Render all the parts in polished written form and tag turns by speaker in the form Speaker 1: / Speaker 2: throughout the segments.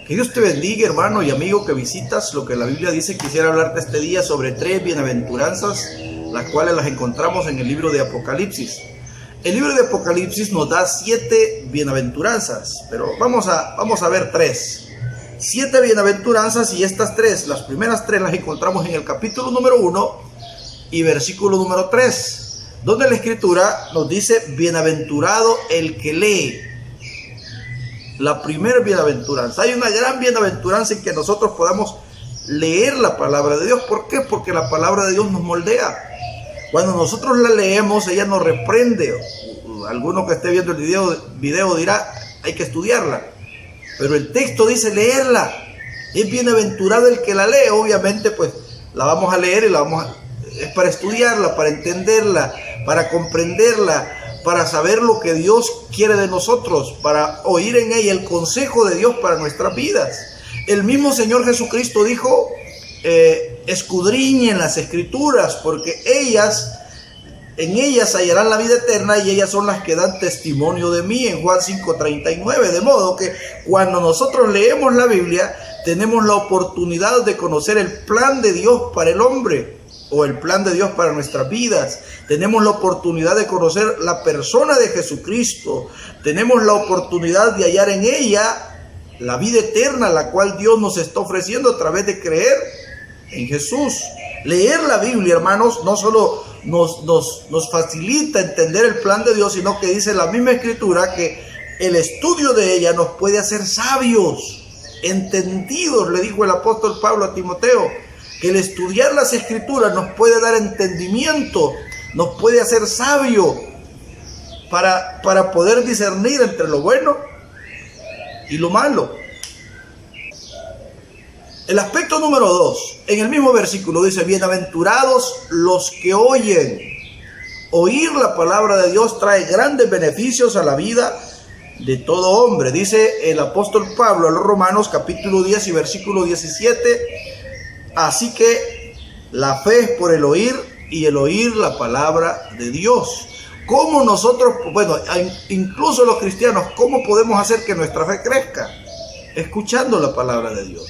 Speaker 1: Que Dios te bendiga, hermano y amigo que visitas lo que la Biblia dice. Quisiera hablarte este día sobre 3 bienaventuranzas, las cuales las encontramos en el libro de Apocalipsis. El libro de Apocalipsis nos da 7 bienaventuranzas, pero vamos a ver 3. 7 bienaventuranzas, y estas 3, las primeras 3 las encontramos en el capítulo número 1 y versículo número 3, donde la Escritura nos dice: bienaventurado el que lee. La primera bienaventuranza. Hay una gran bienaventuranza en que nosotros podamos leer la palabra de Dios. ¿Por qué? Porque la palabra de Dios nos moldea. Cuando nosotros la leemos, ella nos reprende. Alguno que esté viendo el video dirá: hay que estudiarla. Pero el texto dice leerla. Es bienaventurado el que la lee. Obviamente, pues la vamos a leer y es para estudiarla, para entenderla, para comprenderla, para saber lo que Dios quiere de nosotros, para oír en ella el consejo de Dios para nuestras vidas. El mismo Señor Jesucristo dijo: escudriñen las Escrituras, porque en ellas hallarán la vida eterna, y ellas son las que dan testimonio de mí, en Juan 5:39. De modo que cuando nosotros leemos la Biblia, tenemos la oportunidad de conocer el plan de Dios para el hombre, o el plan de Dios para nuestras vidas. Tenemos la oportunidad de conocer la persona de Jesucristo. Tenemos la oportunidad de hallar en ella la vida eterna, la cual Dios nos está ofreciendo a través de creer en Jesús. Leer la Biblia, hermanos, no solo nos facilita entender el plan de Dios, sino que dice la misma Escritura que el estudio de ella nos puede hacer sabios, entendidos. Le dijo el apóstol Pablo a Timoteo que el estudiar las Escrituras nos puede dar entendimiento, nos puede hacer sabio para poder discernir entre lo bueno y lo malo. El aspecto número 2, en el mismo versículo dice: bienaventurados los que oyen. Oír la palabra de Dios trae grandes beneficios a la vida de todo hombre. Dice el apóstol Pablo a los Romanos capítulo 10 y versículo 17: así que la fe es por el oír, y el oír la palabra de Dios. ¿Cómo nosotros, incluso los cristianos, cómo podemos hacer que nuestra fe crezca? Escuchando la palabra de Dios.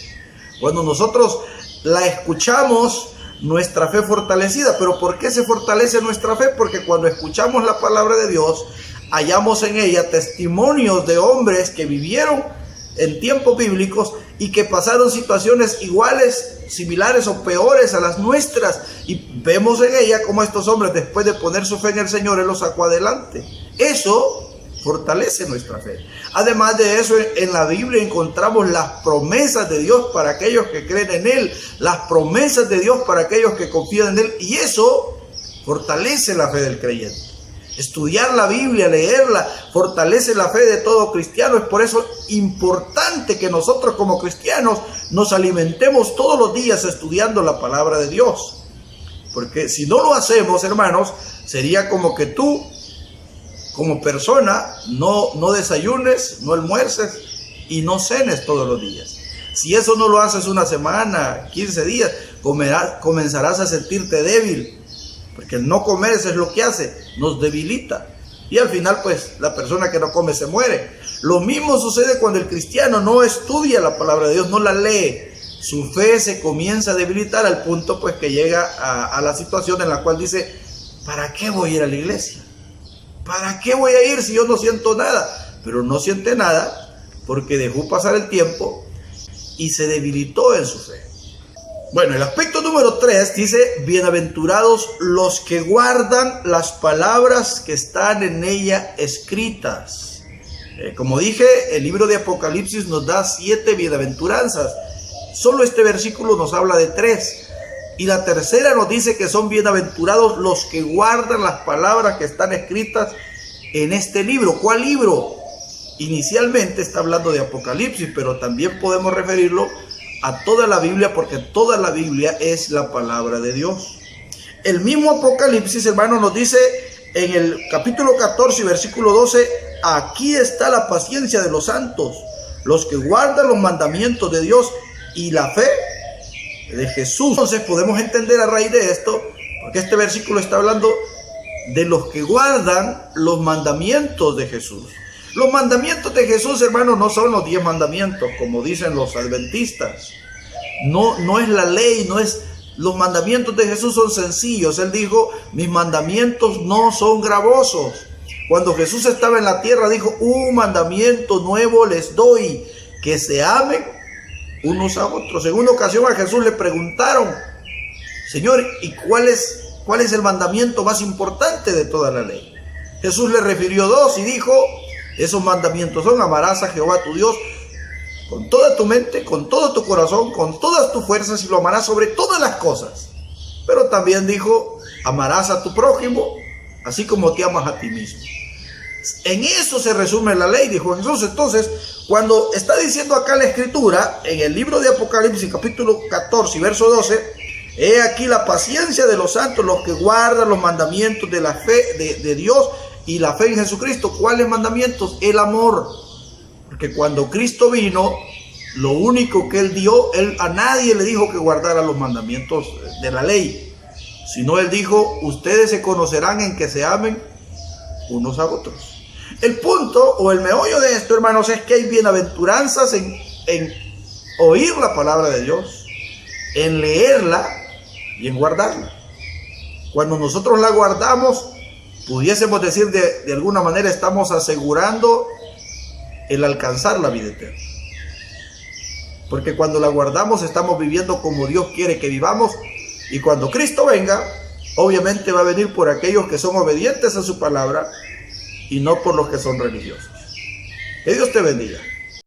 Speaker 1: Cuando nosotros la escuchamos, nuestra fe fortalecida. ¿Pero por qué se fortalece nuestra fe? Porque cuando escuchamos la palabra de Dios, hallamos en ella testimonios de hombres que vivieron en tiempos bíblicos y que pasaron situaciones iguales, similares o peores a las nuestras, y vemos en ella cómo estos hombres, después de poner su fe en el Señor, Él los sacó adelante. Eso fortalece nuestra fe. Además de eso, en la Biblia encontramos las promesas de Dios para aquellos que creen en Él, las promesas de Dios para aquellos que confían en Él, y eso fortalece la fe del creyente. Estudiar la Biblia, leerla, fortalece la fe de todo cristiano. Es por eso importante que nosotros como cristianos nos alimentemos todos los días estudiando la palabra de Dios. Porque si no lo hacemos, hermanos, sería como que tú, como persona, no desayunes, no almuerces y no cenes todos los días. Si eso no lo haces una semana, 15 días, comenzarás a sentirte débil. Porque el no comer, eso es lo que hace, nos debilita. Y al final, pues, la persona que no come se muere. Lo mismo sucede cuando el cristiano no estudia la palabra de Dios, no la lee. Su fe se comienza a debilitar al punto, pues, que llega a la situación en la cual dice: ¿para qué voy a ir a la iglesia? ¿Para qué voy a ir si yo no siento nada? Pero no siente nada porque dejó pasar el tiempo y se debilitó en su fe. Bueno, el aspecto número 3 dice: bienaventurados los que guardan las palabras que están en ella escritas. Como dije, el libro de Apocalipsis nos da 7 bienaventuranzas. Solo este versículo nos habla de 3. Y la tercera nos dice que son bienaventurados los que guardan las palabras que están escritas en este libro. ¿Cuál libro? Inicialmente está hablando de Apocalipsis, pero también podemos referirlo a toda la Biblia, porque toda la Biblia es la palabra de Dios. El mismo Apocalipsis, hermano, nos dice en el capítulo 14, versículo 12: aquí está la paciencia de los santos, los que guardan los mandamientos de Dios y la fe de Jesús. Entonces podemos entender a raíz de esto, porque este versículo está hablando de los que guardan los mandamientos de Jesús. Los mandamientos de Jesús, hermanos, no son los 10 mandamientos, como dicen los adventistas. No es la ley, no es... Los mandamientos de Jesús son sencillos. Él dijo, mis mandamientos no son gravosos. Cuando Jesús estaba en la tierra, dijo, un mandamiento nuevo les doy, que se amen unos a otros. En una ocasión a Jesús le preguntaron, Señor, ¿y cuál es el mandamiento más importante de toda la ley? Jesús le refirió 2 y dijo, esos mandamientos son, amarás a Jehová tu Dios con toda tu mente, con todo tu corazón, con todas tus fuerzas, y lo amarás sobre todas las cosas. Pero también dijo, amarás a tu prójimo, así como te amas a ti mismo. En eso se resume la ley, dijo Jesús. Entonces, cuando está diciendo acá la Escritura, en el libro de Apocalipsis, capítulo 14, verso 12, he aquí la paciencia de los santos, los que guardan los mandamientos de la fe de Dios y la fe en Jesucristo. ¿Cuáles mandamientos? El amor. Porque cuando Cristo vino, lo único que Él dio, a nadie le dijo que guardara los mandamientos de la ley, sino Él dijo, ustedes se conocerán en que se amen unos a otros. El punto o el meollo de esto, hermanos, es que hay bienaventuranzas en oír la palabra de Dios, en leerla y en guardarla. Cuando nosotros la guardamos, pudiésemos decir de alguna manera, estamos asegurando el alcanzar la vida eterna. Porque cuando la guardamos, estamos viviendo como Dios quiere que vivamos. Y cuando Cristo venga, obviamente va a venir por aquellos que son obedientes a su palabra y no por los que son religiosos. Que Dios te bendiga.